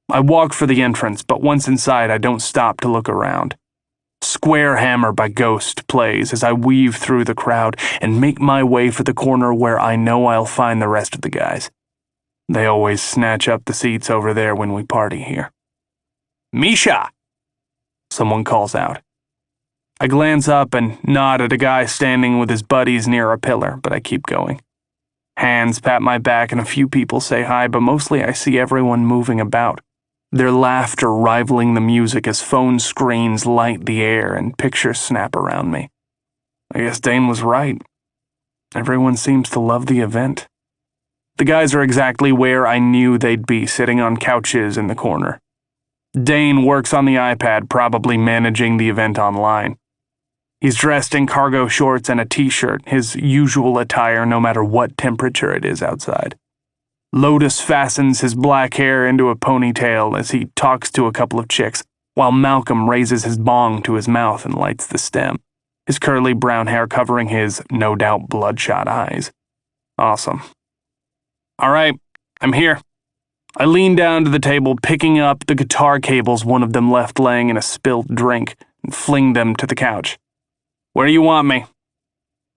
I walk for the entrance, but once inside, I don't stop to look around. Square Hammer by Ghost plays as I weave through the crowd and make my way for the corner where I know I'll find the rest of the guys. They always snatch up the seats over there when we party here. "Misha!" someone calls out. I glance up and nod at a guy standing with his buddies near a pillar, but I keep going. Hands pat my back and a few people say hi, but mostly I see everyone moving about, their laughter rivaling the music as phone screens light the air and pictures snap around me. I guess Dane was right. Everyone seems to love the event. The guys are exactly where I knew they'd be, sitting on couches in the corner. Dane works on the iPad, probably managing the event online. He's dressed in cargo shorts and a t-shirt, his usual attire no matter what temperature it is outside. Lotus fastens his black hair into a ponytail as he talks to a couple of chicks, while Malcolm raises his bong to his mouth and lights the stem, his curly brown hair covering his, no doubt, bloodshot eyes. Awesome. All right, I'm here. I lean down to the table, picking up the guitar cables one of them left laying in a spilled drink, and fling them to the couch. "Where do you want me?"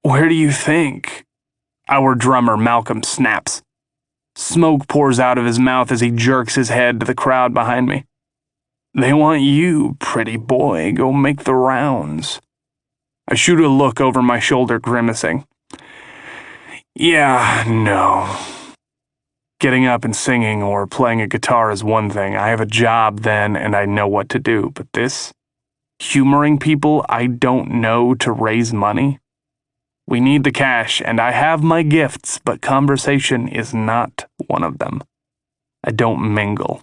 "Where do you think?" Our drummer, Malcolm, snaps. Smoke pours out of his mouth as he jerks his head to the crowd behind me. "They want you, pretty boy. Go make the rounds." I shoot a look over my shoulder, grimacing. "Yeah, no. Getting up and singing or playing a guitar is one thing. I have a job then and I know what to do. But this? Humoring people I don't know to raise money? We need the cash and I have my gifts, but conversation is not one of them. I don't mingle."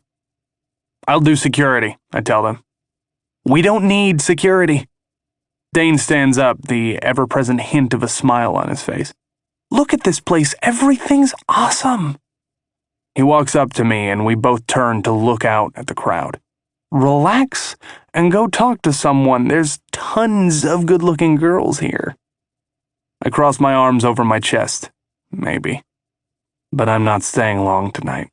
"I'll do security," I tell them. "We don't need security." Dane stands up, the ever-present hint of a smile on his face. "Look at this place. Everything's awesome." He walks up to me and we both turn to look out at the crowd. "Relax and go talk to someone. There's tons of good-looking girls here." I cross my arms over my chest. Maybe. But I'm not staying long tonight.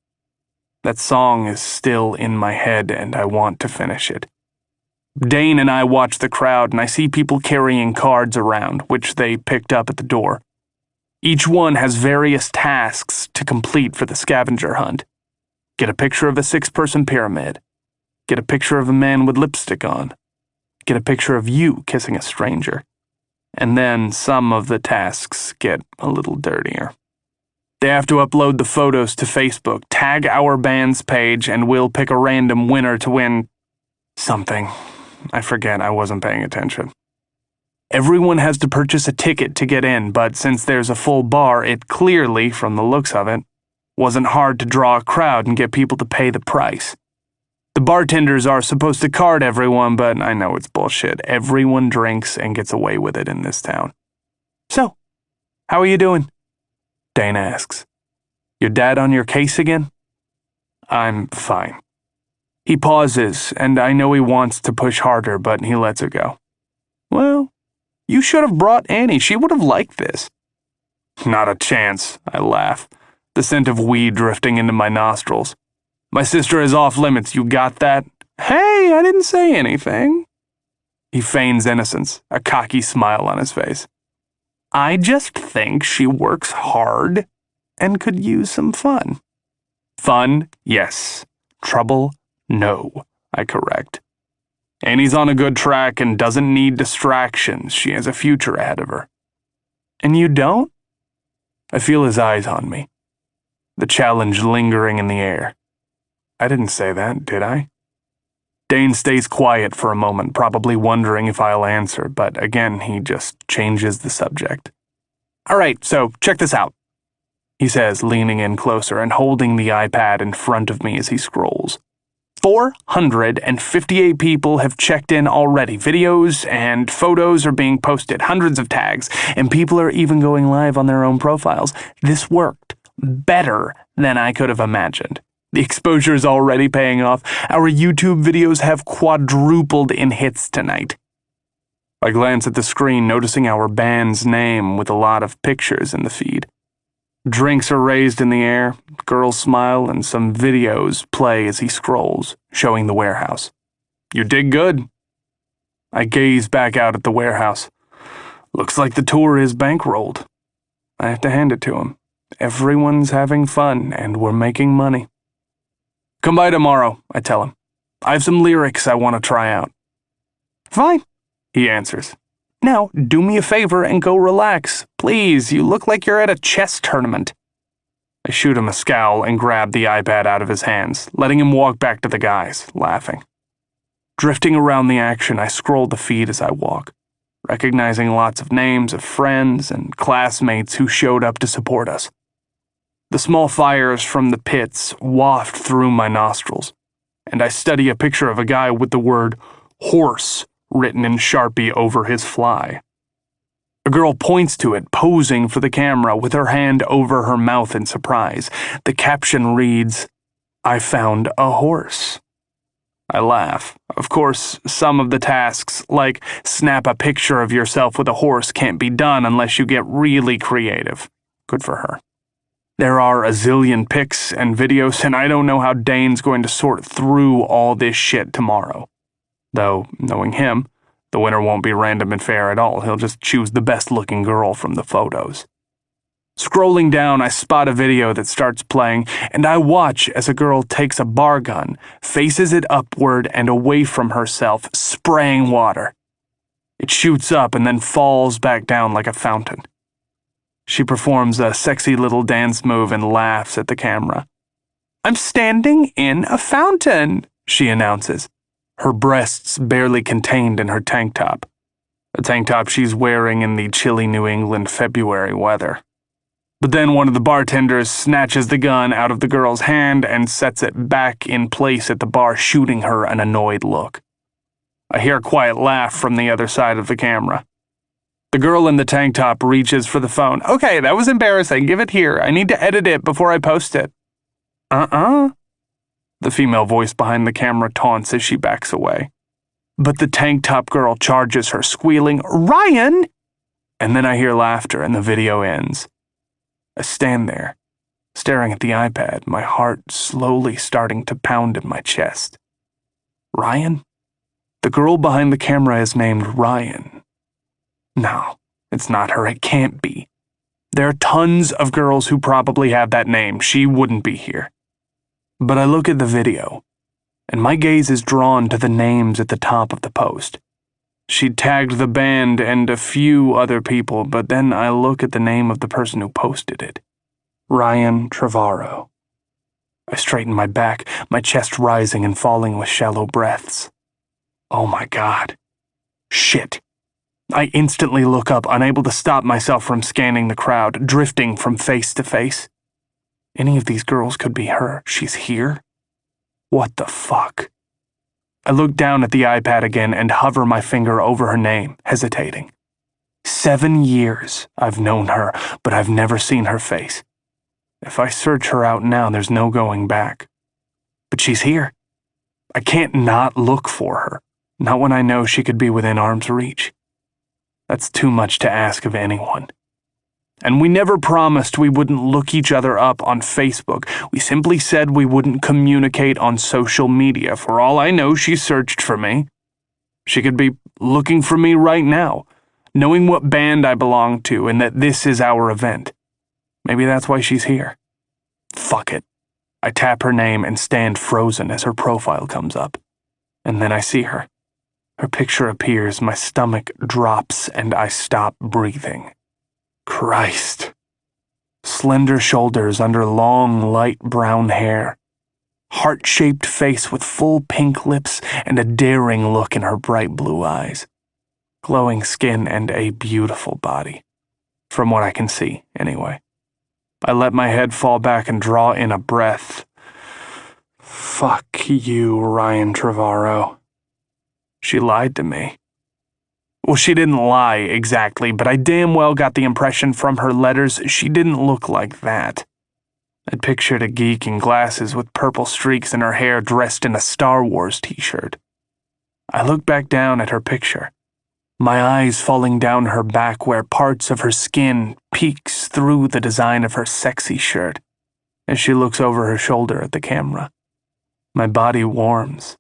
That song is still in my head and I want to finish it. Dane and I watch the crowd and I see people carrying cards around, which they picked up at the door. Each one has various tasks to complete for the scavenger hunt. Get a picture of a 6-person pyramid. Get a picture of a man with lipstick on. Get a picture of you kissing a stranger. And then some of the tasks get a little dirtier. They have to upload the photos to Facebook, tag our band's page, and we'll pick a random winner to win something. I forget, I wasn't paying attention. Everyone has to purchase a ticket to get in, but since there's a full bar, it clearly, from the looks of it, wasn't hard to draw a crowd and get people to pay the price. The bartenders are supposed to card everyone, but I know it's bullshit. Everyone drinks and gets away with it in this town. "So, how are you doing?" Dane asks. "Your dad on your case again?" "I'm fine." He pauses, and I know he wants to push harder, but he lets it go. "Well, you should have brought Annie. She would have liked this." "Not a chance," I laugh, the scent of weed drifting into my nostrils. "My sister is off limits, you got that?" "Hey, I didn't say anything." He feigns innocence, a cocky smile on his face. "I just think she works hard and could use some fun." "Fun, yes. Trouble, no," I correct. "Annie's on a good track and doesn't need distractions. She has a future ahead of her." "And you don't?" I feel his eyes on me, the challenge lingering in the air. I didn't say that, did I? Dane stays quiet for a moment, probably wondering if I'll answer, but again he just changes the subject. "All right, so check this out," he says, leaning in closer and holding the iPad in front of me as he scrolls. 458 people have checked in already. Videos and photos are being posted, hundreds of tags, and people are even going live on their own profiles. This worked better than I could have imagined. The exposure is already paying off. Our YouTube videos have quadrupled in hits tonight. I glance at the screen, noticing our band's name with a lot of pictures in the feed. Drinks are raised in the air, girls smile, and some videos play as he scrolls, showing the warehouse. You did good. I gaze back out at the warehouse. Looks like the tour is bankrolled. I have to hand it to him. Everyone's having fun, and we're making money. Come by tomorrow, I tell him. I have some lyrics I want to try out. Fine, he answers. Now, do me a favor and go relax. Please, you look like you're at a chess tournament. I shoot him a scowl and grab the iPad out of his hands, letting him walk back to the guys, laughing. Drifting around the action, I scroll the feed as I walk, recognizing lots of names of friends and classmates who showed up to support us. The small fires from the pits waft through my nostrils, and I study a picture of a guy with the word horse written in Sharpie over his fly. A girl points to it, posing for the camera with her hand over her mouth in surprise. The caption reads, "I found a horse." I laugh. Of course, some of the tasks, like snap a picture of yourself with a horse, can't be done unless you get really creative. Good for her. There are a zillion pics and videos, and I don't know how Dane's going to sort through all this shit tomorrow. Though, knowing him, the winner won't be random and fair at all. He'll just choose the best-looking girl from the photos. Scrolling down, I spot a video that starts playing, and I watch as a girl takes a bar gun, faces it upward and away from herself, spraying water. It shoots up and then falls back down like a fountain. She performs a sexy little dance move and laughs at the camera. "I'm standing in a fountain," she announces, her breasts barely contained in her tank top. A tank top she's wearing in the chilly New England February weather. But then one of the bartenders snatches the gun out of the girl's hand and sets it back in place at the bar, shooting her an annoyed look. I hear a quiet laugh from the other side of the camera. The girl in the tank top reaches for the phone. "Okay, that was embarrassing. Give it here. I need to edit it before I post it." The female voice behind the camera taunts as she backs away. But the tank top girl charges her, squealing, "Ryan!" And then I hear laughter and the video ends. I stand there, staring at the iPad, my heart slowly starting to pound in my chest. Ryan? The girl behind the camera is named Ryan. No, it's not her. It can't be. There are tons of girls who probably have that name. She wouldn't be here. But I look at the video, and my gaze is drawn to the names at the top of the post. She'd tagged the band and a few other people, but then I look at the name of the person who posted it. Ryan Trevorrow. I straighten my back, my chest rising and falling with shallow breaths. Oh my God. Shit. I instantly look up, unable to stop myself from scanning the crowd, drifting from face to face. Any of these girls could be her. She's here? What the fuck? I look down at the iPad again and hover my finger over her name, hesitating. 7 years I've known her, but I've never seen her face. If I search her out now, there's no going back. But she's here. I can't not look for her, not when I know she could be within arm's reach. That's too much to ask of anyone. And we never promised we wouldn't look each other up on Facebook. We simply said we wouldn't communicate on social media. For all I know, she searched for me. She could be looking for me right now, knowing what band I belong to and that this is our event. Maybe that's why she's here. Fuck it. I tap her name and stand frozen as her profile comes up. And then I see her. Her picture appears, my stomach drops, and I stop breathing. Christ. Slender shoulders under long, light brown hair. Heart-shaped face with full pink lips and a daring look in her bright blue eyes. Glowing skin and a beautiful body. From what I can see, anyway. I let my head fall back and draw in a breath. Fuck you, Ryan Trevorrow. She lied to me. Well, she didn't lie exactly, but I damn well got the impression from her letters she didn't look like that. I'd pictured a geek in glasses with purple streaks in her hair dressed in a Star Wars t-shirt. I looked back down at her picture. my eyes falling down her back where parts of her skin peeks through the design of her sexy shirt as she looks over her shoulder at the camera. My body warms,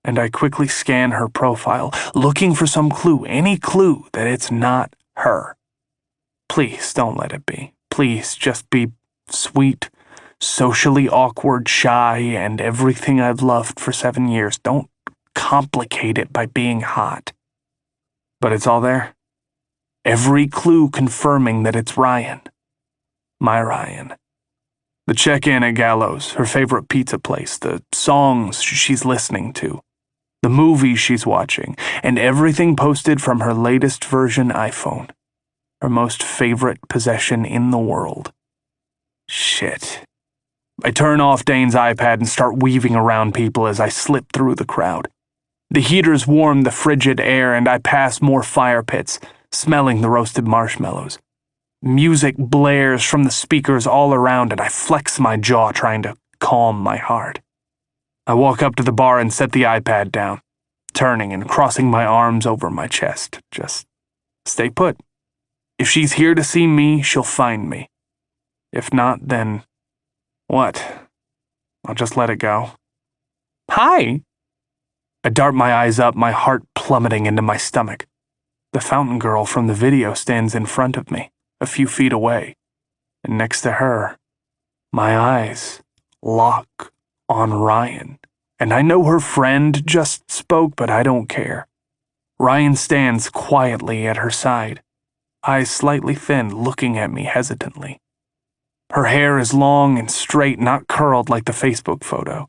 and I quickly scan her profile, looking for some clue, any clue that it's not her. Please don't let it be. Please just be sweet, socially awkward, shy, and everything I've loved for 7 years. Don't complicate it by being hot. But it's all there. Every clue confirming that it's Ryan. My Ryan. The check-in at Gallows, her favorite pizza place, the songs she's listening to, the movies she's watching, and everything posted from her latest version iPhone. Her most favorite possession in the world. Shit. I turn off Dane's iPad and start weaving around people as I slip through the crowd. The heaters warm the frigid air, and I pass more fire pits, smelling the roasted marshmallows. Music blares from the speakers all around, and I flex my jaw trying to calm my heart. I walk up to the bar and set the iPad down, turning and crossing my arms over my chest. Just stay put. If she's here to see me, she'll find me. If not, then what? I'll just let it go. Hi! I dart my eyes up, my heart plummeting into my stomach. The fountain girl from the video stands in front of me, a few feet away, and next to her, my eyes lock on Ryan. And I know her friend just spoke, but I don't care. Ryan stands quietly at her side, eyes slightly thin, looking at me hesitantly. Her hair is long and straight, not curled like the Facebook photo.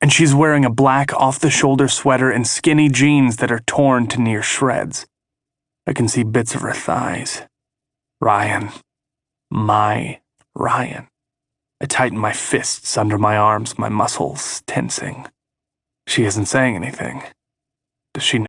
And she's wearing a black off-the-shoulder sweater and skinny jeans that are torn to near shreds. I can see bits of her thighs. Ryan. My Ryan. I tighten my fists under my arms, my muscles tensing. She isn't saying anything. Does she know?